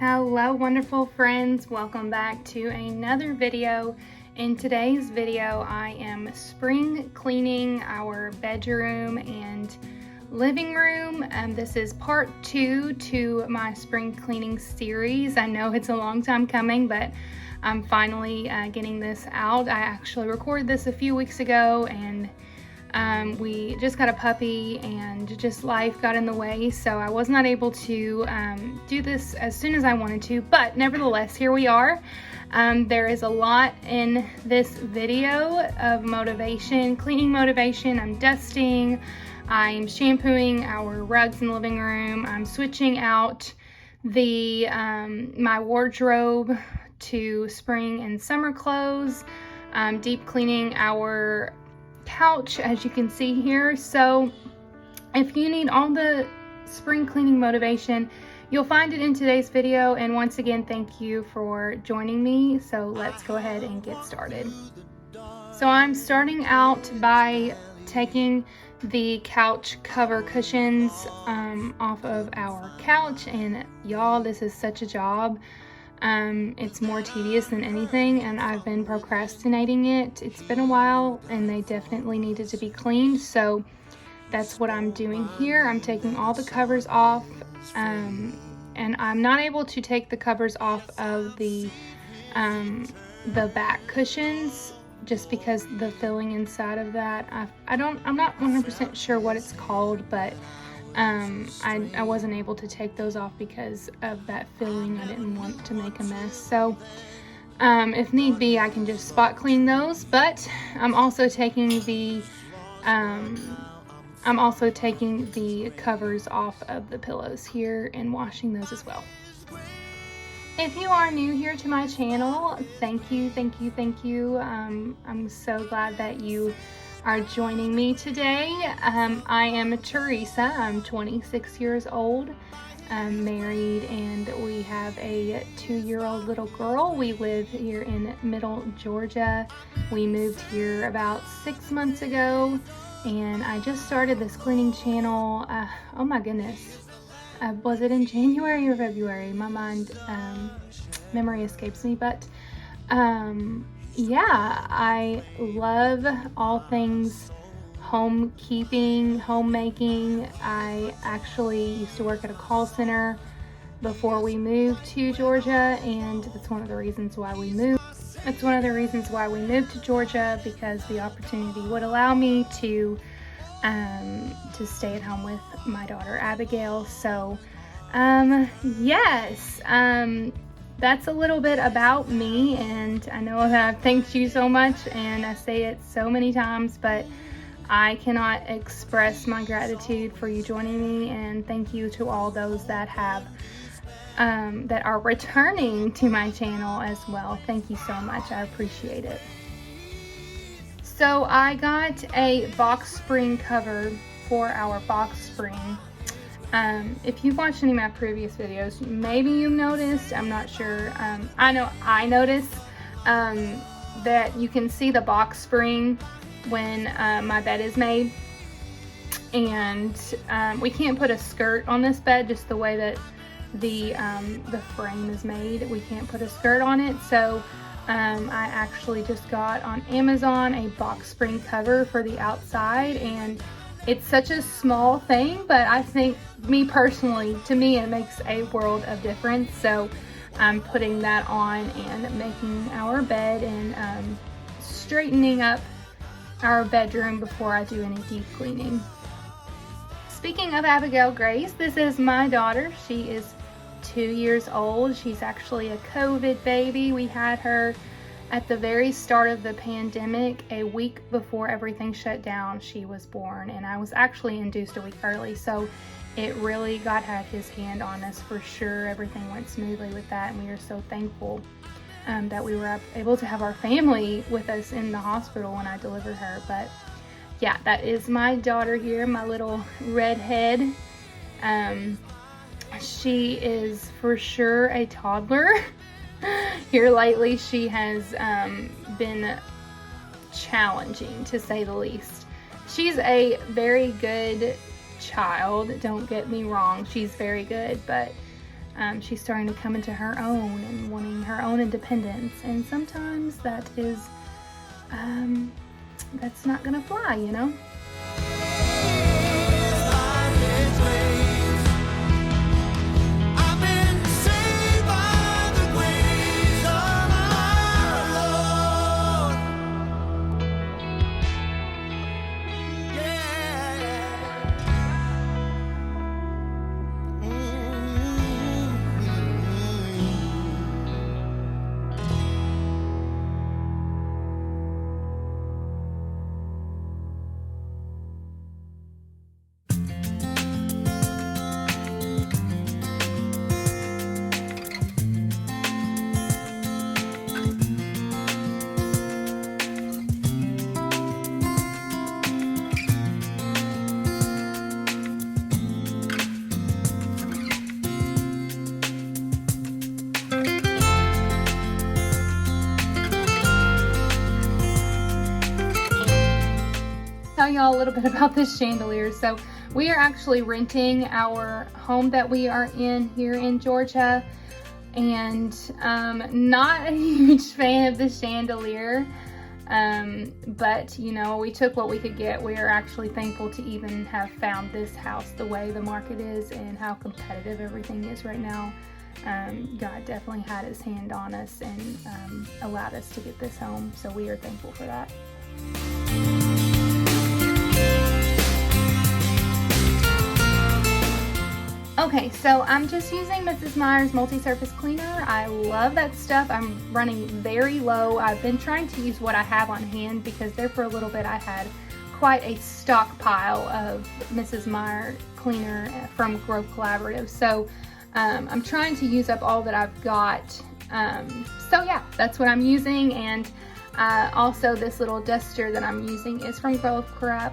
Hello wonderful friends, welcome back to another video. In today's video I am spring cleaning our bedroom and living room. This is part 2 to my spring cleaning series. I know it's a long time coming, but I'm finally getting this out. I actually recorded this a few weeks ago, and we just got a puppy and just life got in the way, so I was not able to do this as soon as I wanted to, but nevertheless, here we are. There is a lot in this video of motivation, cleaning motivation. I'm dusting, I'm shampooing our rugs in the living room, I'm switching out the my wardrobe to spring and summer clothes, deep cleaning our couch, as you can see here. So if you need all the spring cleaning motivation, you'll find it in today's video. And once again, thank you for joining me. So let's go ahead and get started. So I'm starting out by taking the couch cover cushions off of our couch, and y'all, this is such a job. It's more tedious than anything, and I've been procrastinating it. It's been a while, and they definitely needed to be cleaned, so that's what I'm doing here. I'm taking all the covers off, and I'm not able to take the covers off of the back cushions just because the filling inside of that, I'm not 100% sure what it's called, but I wasn't able to take those off because of that filling. I didn't want to make a mess. So if need be, I can just spot clean those, but I'm also taking the covers off of the pillows here and washing those as well. If you are new here to my channel, thank you. I'm so glad that you are joining me today. I am Teresa. I'm 26 years old. I'm married, and we have a 2-year-old little girl. We live here in Middle Georgia. We moved here about 6 months ago, and I just started this cleaning channel. Oh my goodness. Was it in January or February? My memory escapes me, but yeah, I love all things homekeeping, homemaking. I actually used to work at a call center before we moved to Georgia, and that's one of the reasons why we moved. That's one of the reasons why we moved to Georgia, because the opportunity would allow me to stay at home with my daughter Abigail. So yes, that's a little bit about me, and I know that I've thanked you so much and I say it so many times, but I cannot express my gratitude for you joining me, and thank you to all those that have that are returning to my channel as well. Thank you so much, I appreciate it. So I got a box spring cover for our box spring. If you've watched any of my previous videos, maybe you noticed, I'm not sure, I know I noticed that you can see the box spring when my bed is made, and we can't put a skirt on this bed just the way that the frame is made. We can't put a skirt on it, so I actually just got on Amazon a box spring cover for the outside, and it's such a small thing, but I think, me personally, to me it makes a world of difference. So I'm putting that on and making our bed and straightening up our bedroom before I do any deep cleaning. Speaking of Abigail Grace, this is my daughter. She is 2 years old. She's actually a COVID baby. We had her at the very start of the pandemic. A week before everything shut down, she was born, and I was actually induced a week early, so it really, God had his hand on us for sure. Everything went smoothly with that, and we are so thankful that we were able to have our family with us in the hospital when I delivered her. But yeah, that is my daughter here, my little redhead. She is for sure a toddler. Here lately, she has been challenging, to say the least. She's a very good child, don't get me wrong, she's very good, but she's starting to come into her own and wanting her own independence. And sometimes that is, that's not gonna fly, you know? Tell y'all a little bit about this chandelier. So we are actually renting our home that we are in here in Georgia, and not a huge fan of the chandelier, but you know, we took what we could get. We are actually thankful to even have found this house the way the market is and how competitive everything is right now. God definitely had his hand on us and allowed us to get this home, so we are thankful for that. Okay, so I'm just using Mrs. Meyer's multi-surface cleaner. I love that stuff. I'm running very low. I've been trying to use what I have on hand because there for a little bit I had quite a stockpile of Mrs. Meyer cleaner from Grove Collaborative. So I'm trying to use up all that I've got. So yeah, that's what I'm using. And also this little duster that I'm using is from Grove Collaborative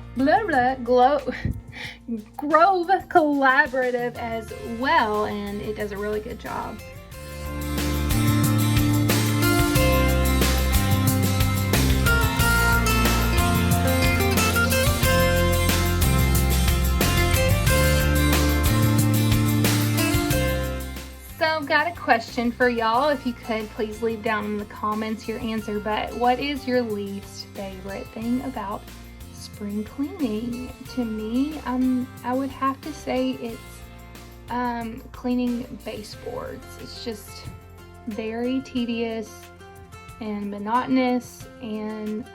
as well, and it does a really good job. So I've got a question for y'all. If you could please leave down in the comments your answer, but what is your least favorite thing about spring cleaning? To me, I would have to say it's cleaning baseboards. It's just very tedious and monotonous, and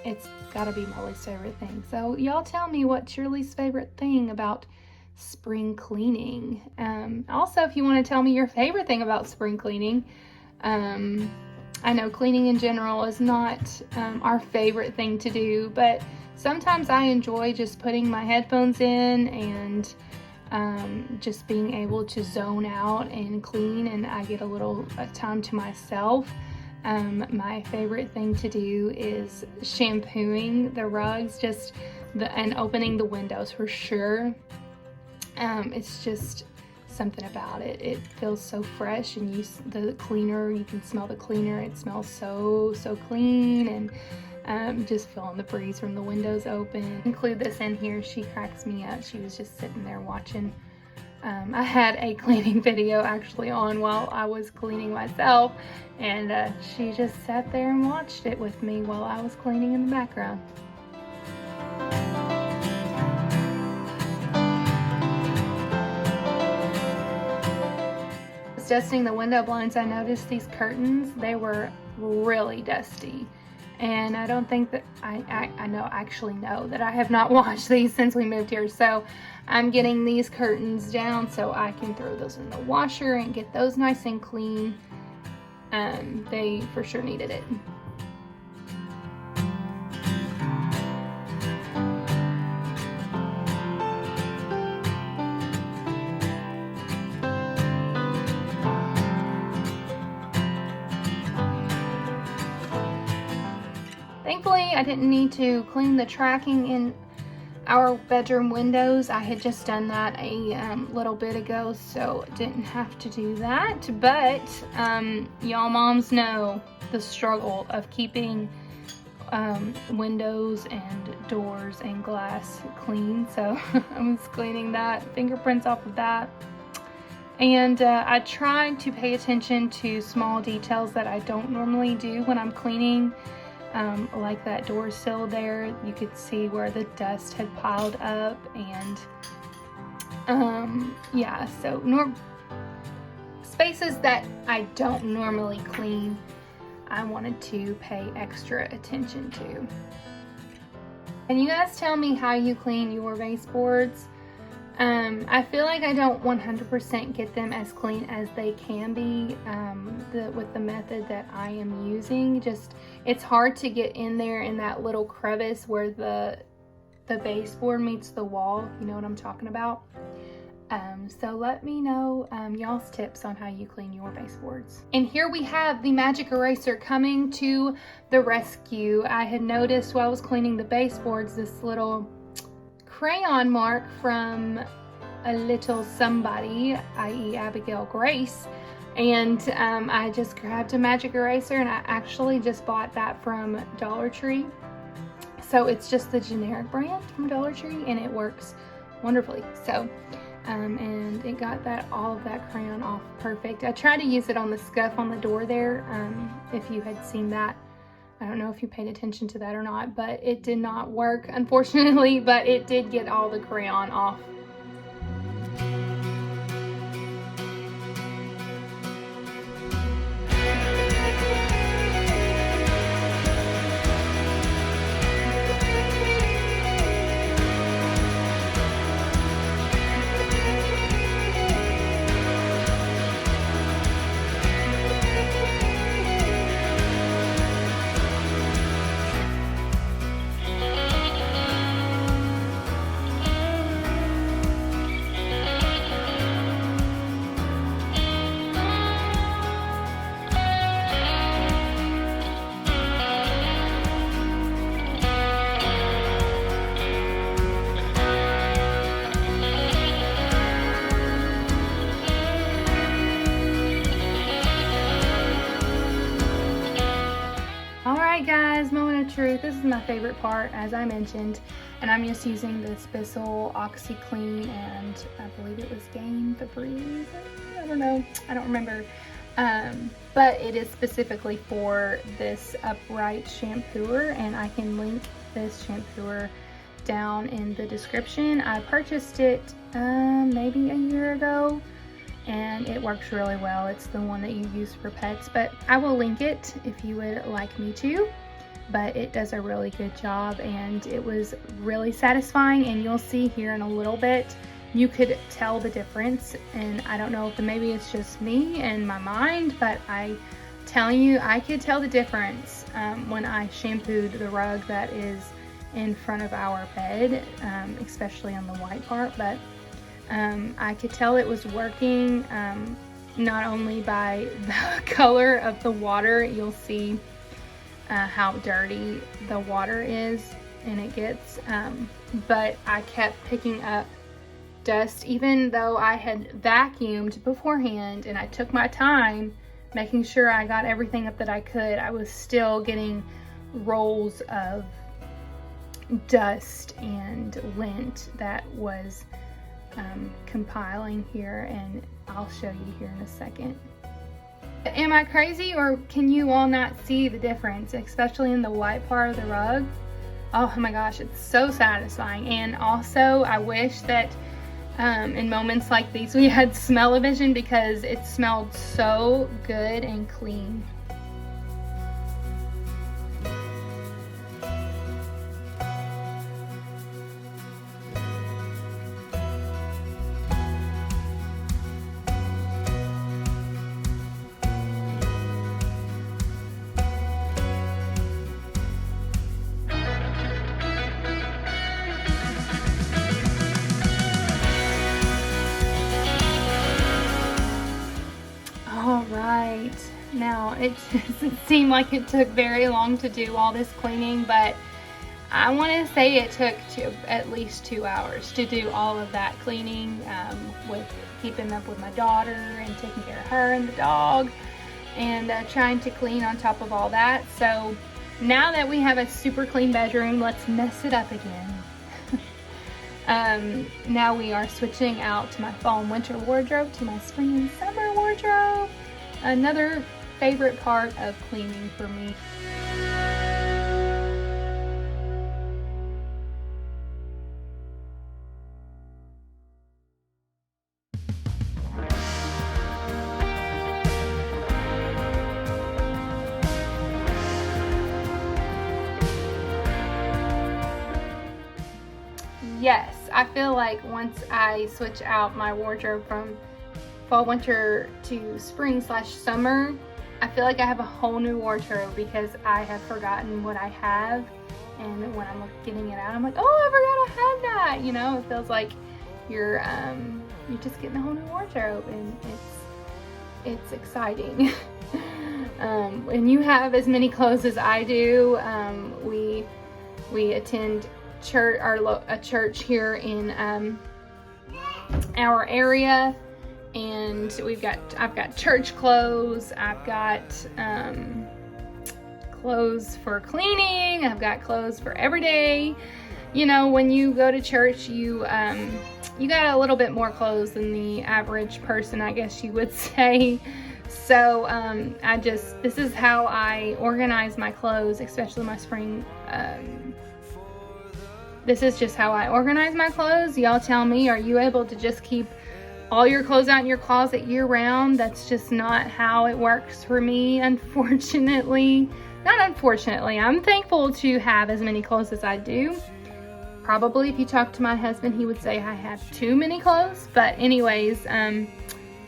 it's gotta be my least favorite thing. So y'all tell me what's your least favorite thing about spring cleaning. Also, if you want to tell me your favorite thing about spring cleaning, I know cleaning in general is not our favorite thing to do, but sometimes I enjoy just putting my headphones in and just being able to zone out and clean, and I get a little time to myself. My favorite thing to do is shampooing the rugs, and opening the windows for sure. It's just something about it. It feels so fresh, and the cleaner, you can smell the cleaner. It smells so clean, and just feeling the breeze from the windows open. Include this in here. She cracks me up. She was just sitting there watching. I had a cleaning video actually on while I was cleaning myself, and she just sat there and watched it with me while I was cleaning in the background. Dusting the window blinds, I noticed these curtains, they were really dusty, and I don't think that I actually know that I have not washed these since we moved here. So I'm getting these curtains down so I can throw those in the washer and get those nice and clean. They for sure needed it. Thankfully, I didn't need to clean the tracking in our bedroom windows. I had just done that a little bit ago, so didn't have to do that. But y'all moms know the struggle of keeping windows and doors and glass clean. So I was cleaning that, fingerprints off of that. And I tried to pay attention to small details that I don't normally do when I'm cleaning. Like that door sill there, you could see where the dust had piled up, and yeah, so spaces that I don't normally clean, I wanted to pay extra attention to. And you guys tell me how you clean your baseboards. I feel like I don't 100% get them as clean as they can be with the method that I am using. Just, it's hard to get in there in that little crevice where the baseboard meets the wall. You know what I'm talking about? So let me know y'all's tips on how you clean your baseboards. And here we have the magic eraser coming to the rescue. I had noticed while I was cleaning the baseboards this little crayon mark from a little somebody, i.e. Abigail Grace, and I just grabbed a magic eraser, and I actually just bought that from Dollar Tree. So it's just the generic brand from Dollar Tree, and it works wonderfully. So and it got all of that crayon off perfect. I tried to use it on the scuff on the door there. If you had seen that, I don't know if you paid attention to that or not, but it did not work, unfortunately, but it did get all the crayon off. Alright guys, moment of truth. This is my favorite part, as I mentioned, and I'm just using this Bissell OxyClean, and I believe it was Gain Febreze. I don't know, I don't remember, but it is specifically for this upright shampooer, and I can link this shampooer down in the description. I purchased it maybe a year ago, and it works really well. It's the one that you use for pets, but I will link it if you would like me to. But it does a really good job, and it was really satisfying, and you'll see here in a little bit you could tell the difference. And I don't know if maybe it's just me and my mind, but I telling you, I could tell the difference when I shampooed the rug that is in front of our bed, especially on the white part. But I could tell it was working, not only by the color of the water. You'll see how dirty the water is and it gets, but I kept picking up dust even though I had vacuumed beforehand, and I took my time making sure I got everything up that I could. I was still getting rolls of dust and lint that was compiling here, and I'll show you here in a second. Am I crazy, or can you all not see the difference, especially in the white part of the rug? Oh my gosh, it's so satisfying. And also I wish that in moments like these we had smell-o-vision, because it smelled so good and clean. Alright, now it doesn't seem like it took very long to do all this cleaning, but I want to say it took at least 2 hours to do all of that cleaning, with keeping up with my daughter and taking care of her and the dog, and trying to clean on top of all that. So now that we have a super clean bedroom, let's mess it up again. Now we are switching out to my fall and winter wardrobe to my spring and summer wardrobe. Another favorite part of cleaning for me. Yes, I feel like once I switch out my wardrobe from fall winter to spring / summer, I feel like I have a whole new wardrobe because I have forgotten what I have, and when I'm getting it out, I'm like, oh, I forgot I had that. You know, it feels like you're just getting a whole new wardrobe, and it's exciting. When you have as many clothes as I do, we attend church, a church here in our area, and I've got church clothes, I've got clothes for cleaning, I've got clothes for every day. You know, when you go to church, you got a little bit more clothes than the average person, I guess you would say. So this is how I organize my clothes, especially my spring. This is just how I organize my clothes. Y'all tell me, are you able to just keep all your clothes out in your closet year round? That's just not how it works for me, unfortunately. Not unfortunately, I'm thankful to have as many clothes as I do. Probably if you talk to my husband, he would say I have too many clothes. But anyways,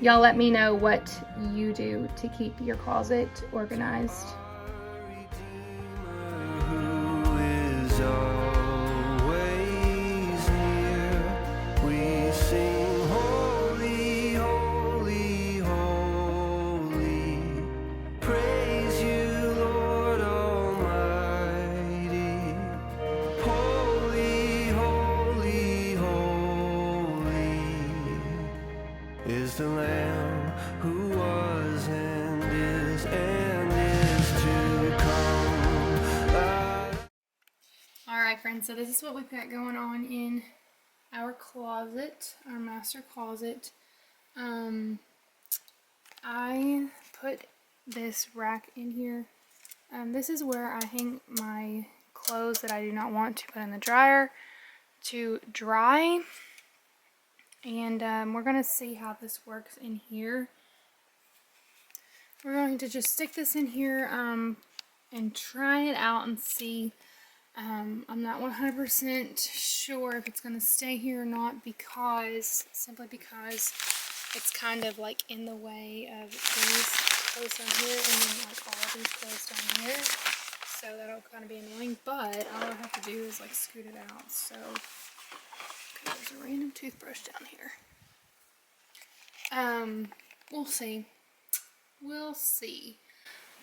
y'all let me know what you do to keep your closet organized. Is the Lamb who was and is to come. Alright friends, so this is what we've got going on in our closet, our master closet. I put this rack in here. This is where I hang my clothes that I do not want to put in the dryer to dry. And we're going to see how this works in here. We're going to just stick this in here and try it out and see. I'm not 100% sure if it's going to stay here or not, simply because it's kind of like in the way of these clothes down here and then like all of these clothes down here. So that'll kind of be annoying, but all I have to do is like scoot it out. So there's a random toothbrush down here. We'll see. We'll see.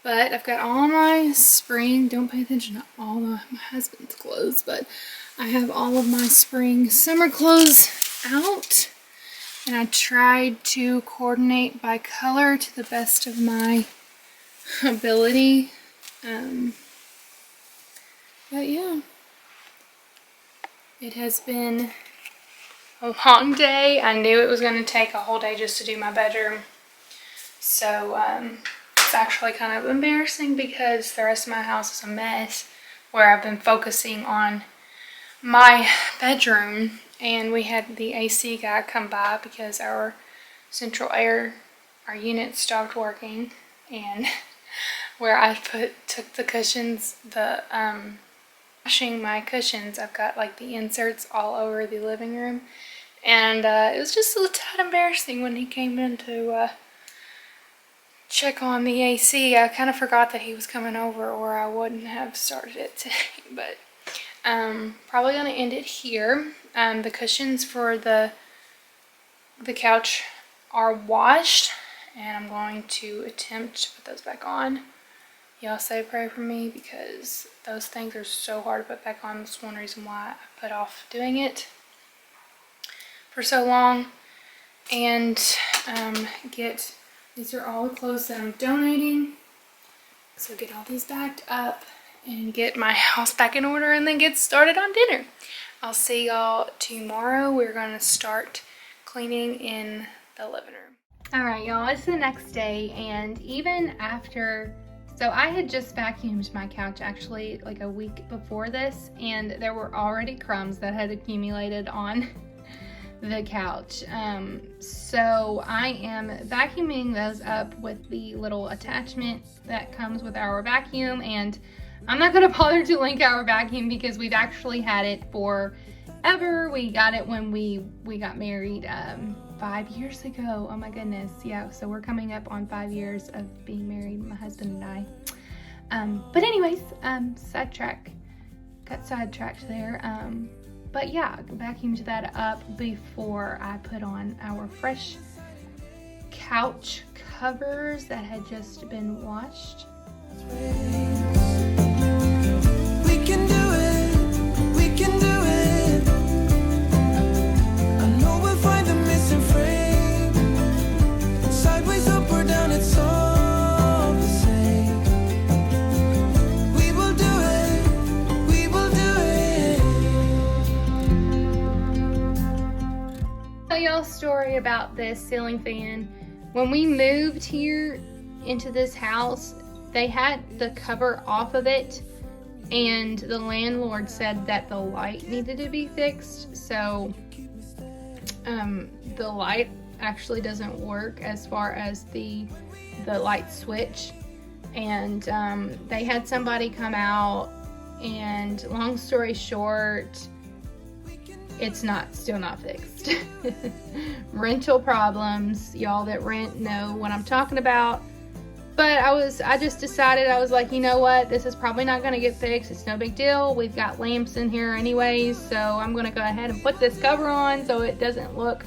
But I've got all my spring, don't pay attention to all my husband's clothes, but I have all of my spring summer clothes out. And I tried to coordinate by color to the best of my ability. But yeah. It has been a long day. I knew it was going to take a whole day just to do my bedroom. So it's actually kind of embarrassing because the rest of my house is a mess, where I've been focusing on my bedroom, and we had the AC guy come by because our central air, our unit stopped working, and where I took the cushions, washing my cushions, I've got like the inserts all over the living room, and it was just a tad embarrassing when he came in to check on the AC. I kind of forgot that he was coming over, or I wouldn't have started it today. But probably gonna end it here. The cushions for the couch are washed, and I'm going to attempt to put those back on. Y'all say a prayer for me because those things are so hard to put back on. That's one reason why I put off doing it for so long. And these are all the clothes that I'm donating. So get all these backed up and get my house back in order and then get started on dinner. I'll see y'all tomorrow. We're gonna start cleaning in the living room. All right, y'all, it's the next day, and even after, so I had just vacuumed my couch actually like a week before this, and there were already crumbs that had accumulated on the couch. So I am vacuuming those up with the little attachment that comes with our vacuum, and I'm not gonna bother to link our vacuum because we've actually had it forever. We got it when we got married 5 years ago. Oh my goodness. Yeah, so we're coming up on 5 years of being married, my husband and I. But anyways, got sidetracked there. But yeah, vacuumed that up before I put on our fresh couch covers that had just been washed. We can do it, we can do it. I know we'll find the missing frame. Sideways, up or down, it's all the same. We will do it, we will do it. Tell y'all a story about this ceiling fan. When we moved here into this house, they had the cover off of it, and the landlord said that the light needed to be fixed. So the light actually doesn't work as far as the light switch, and they had somebody come out, and long story short, it's still not fixed. Rental problems. Y'all that rent know what I'm talking about. But I just decided, I was like, you know what, this is probably not going to get fixed. It's no big deal. We've got lamps in here anyways, so I'm going to go ahead and put this cover on so it doesn't look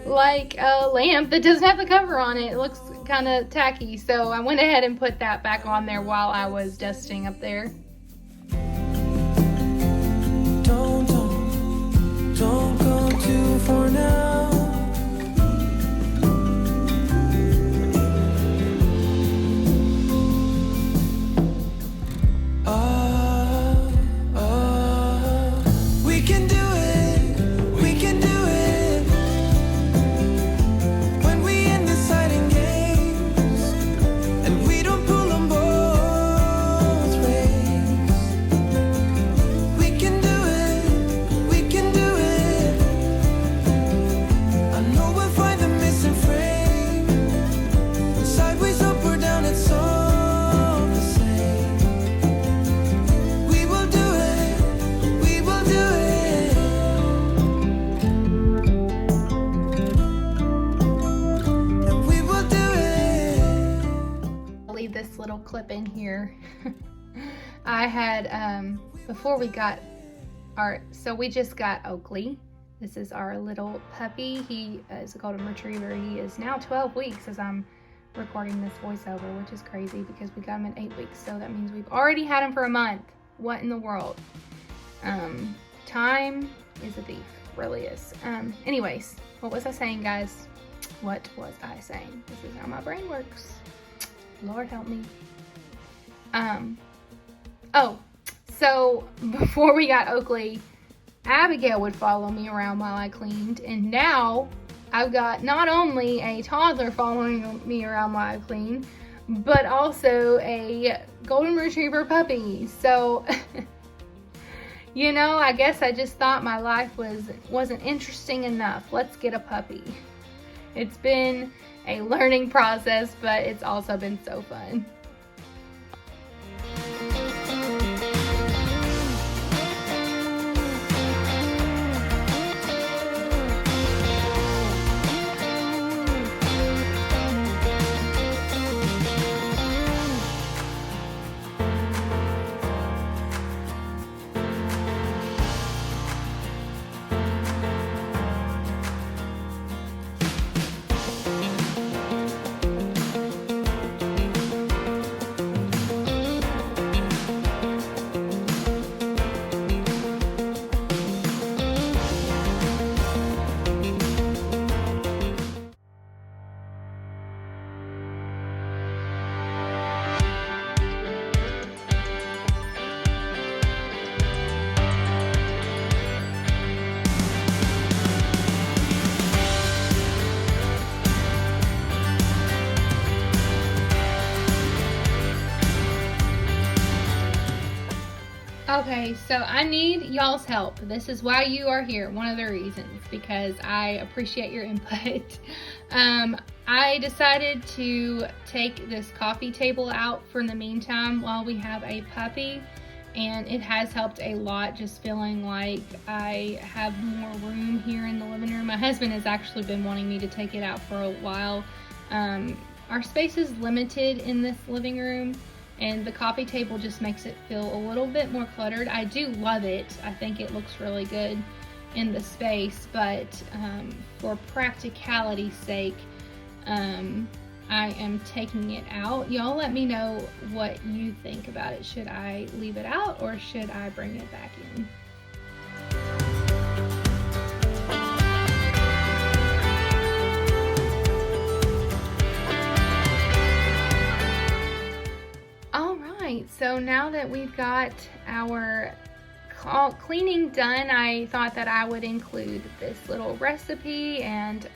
like a lamp that doesn't have the cover on it. It looks kind of tacky. So I went ahead and put that back on there while I was dusting up there. Don't go too far now. We can do it, we can do it. When we end the siding games, and we don't pull them both ways. We can do it, we can do it. I know we'll find the missing frame. Sideways, up or down, it's all the same. We will do it, we will do it. And we will do it. I'll leave this little clip in here. I had, before we got so we just got Oakley. This is our little puppy. He is a golden retriever. He is now 12 weeks as I'm recording this voiceover, which is crazy because we got him at 8 weeks. So that means we've already had him for a month. What in the world? Time is a thief, really is. Anyways, what was I saying, guys? What was I saying? This is how my brain works. Lord help me. Oh, so before we got Oakley, Abigail would follow me around while I cleaned, and now I've got not only a toddler following me around while I clean, but also a golden retriever puppy. So, you know, I guess I just thought my life wasn't interesting enough. Let's get a puppy. It's been a learning process, but it's also been so fun. Okay, so I need y'all's help. This is why you are here, one of the reasons, because I appreciate your input. I decided to take this coffee table out for the meantime while we have a puppy, and it has helped a lot, just feeling like I have more room here in the living room. My husband has actually been wanting me to take it out for a while. Our space is limited in this living room, and the coffee table just makes it feel a little bit more cluttered. I do love it. I think it looks really good in the space, but for practicality's sake, I am taking it out. Y'all let me know what you think about it. Should I leave it out or should I bring it back in? So now that we've got our cleaning done, I thought that I would include this little recipe, and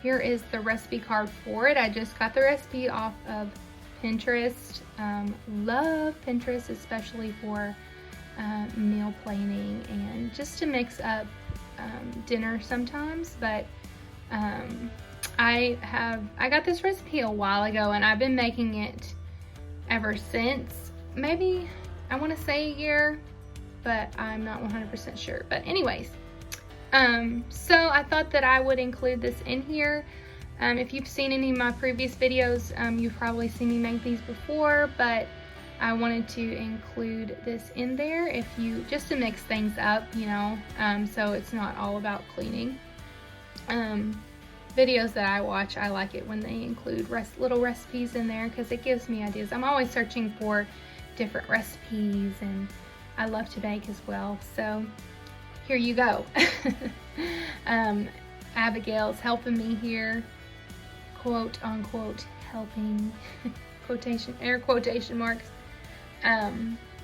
here is the recipe card for it. I just got the recipe off of Pinterest. Love Pinterest, especially for meal planning and just to mix up dinner sometimes. But I got this recipe a while ago, and I've been making it ever since. Maybe, I want to say a year, but I'm not 100% sure. But anyways, so I thought that I would include this in here. If you've seen any of my previous videos, you've probably seen me make these before, but I wanted to include this in there just to mix things up, you know, so it's not all about cleaning. Videos that I watch, I like it when they include little recipes in there because it gives me ideas. I'm always searching for different recipes, and I love to bake as well, so here you go. Abigail's helping me here, quote unquote helping, air quotation marks,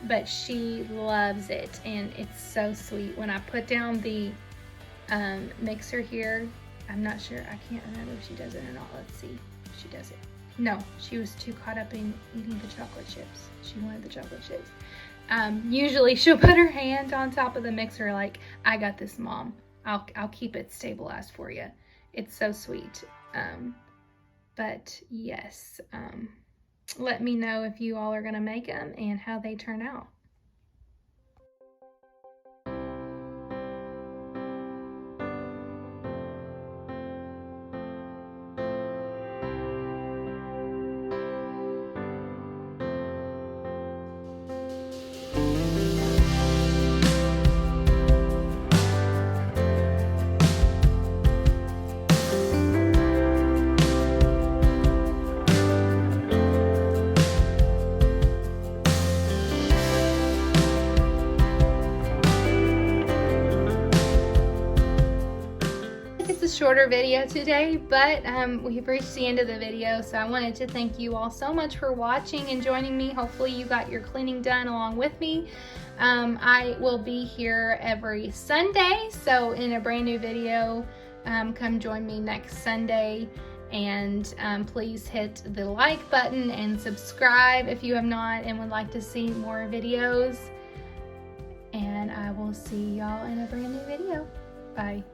but she loves it, and it's so sweet. When I put down the mixer here, I'm not sure, I can't remember if she does it or not. Let's see if she does it. No, she was too caught up in eating the chocolate chips. She wanted the chocolate chips. Usually she'll put her hand on top of the mixer like, I got this, Mom. I'll keep it stabilized for you. It's so sweet. But yes, let me know if you all are gonna make them and how they turn out. Shorter video today, but we've reached the end of the video, so I wanted to thank you all so much for watching and joining me. Hopefully you got your cleaning done along with me. I will be here every Sunday, so in a brand new video, come join me next Sunday, and please hit the like button and subscribe if you have not and would like to see more videos, and I will see y'all in a brand new video. Bye.